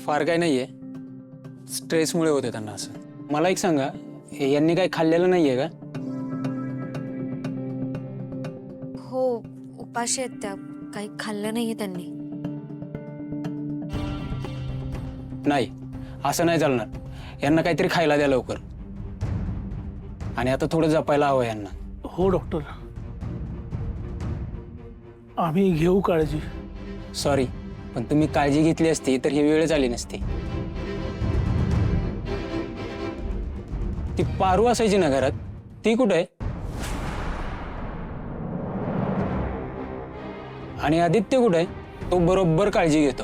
फार काही नाहीये, स्ट्रेसमुळे होते त्यांना असं. मला एक सांगा, यांनी काही खाल्लेलं नाहीये का? हो, उपाशी आहेत त्या, काही खाल्लं नाहीये त्यांनी. नाही, असं नाही चालणार. यांना काहीतरी खायला द्या लवकर. आणि आता थोडं जपायला हवं यांना. हो डॉक्टर, आम्ही घेऊ काळजी. सॉरी, पण तुम्ही काळजी घेतली असती तर ही वेळच आली नसती. ती पारू असायची ना घरात, ती कुठे आहे? आणि आदित्य कुठे आहे? तो बरोबर काळजी घेतो.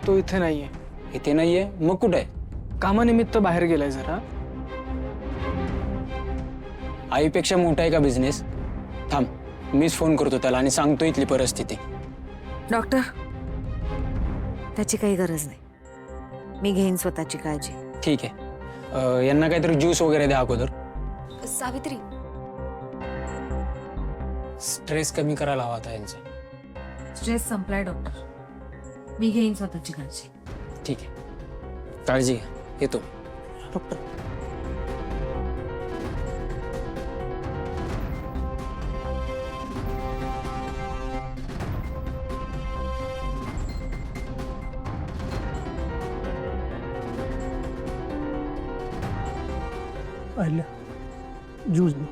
तो इथे नाहीये. इथे नाहीये, मग कुठे आहे? कामानिमित्त बाहेर गेलाय जरा. आईपेक्षा मोठा आहे का बिझनेस? थांब, मीच फोन करतो त्याला आणि सांगतो इथली परिस्थिती. डॉक्टर, त्याची काही गरज नाही, मी घेईन स्वतःची काळजी. ठीक आहे, यांना काहीतरी ज्यूस वगैरे द्या अगोदर. सावित्री, स्ट्रेस कमी करायला हवा होता यांचा. स्ट्रेस संपलाय डॉक्टर, मी घेईन स्वतःची काळजी. ठीक आहे, काळजी घ्या, येतो. डॉक्टर, अहिल्या, ज्यूस दे.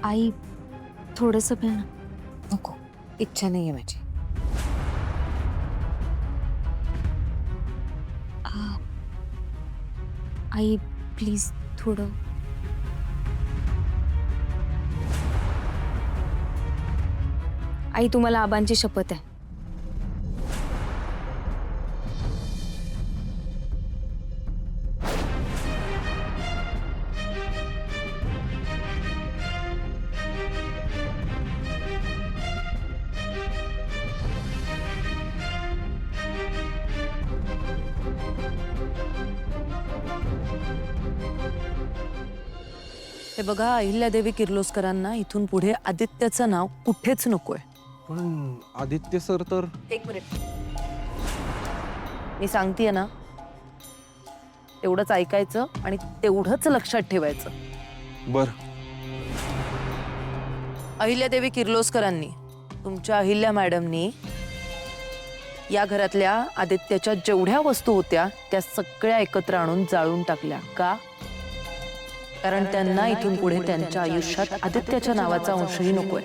आई थोडंसं प्या ना. नको, इच्छा नाहीये माझी. आई प्लीज थोडं. आई तुम्हाला आबांची शपथ आहे. हे बघा, अहिल्यादेवी किर्लोस्करांना इथून पुढे आदित्यचं नाव कुठेच नकोय. पण आदित्य सर तर. एक मिनिट, मी सांगतेय ना, तेवढंच ऐकायचं आणि तेवढंच लक्षात ठेवायचं. बर. अहिल्यादेवी किर्लोस्करांनी, तुमच्या अहिल्या मॅडमनी या घरातल्या आदित्यच्या जेवढ्या वस्तू होत्या त्या सगळ्या एकत्र आणून जाळून टाकल्या. का? कारण त्यांना इथून पुढे त्यांच्या आयुष्यात आदित्यच्या नावाचा अंशही नकोय.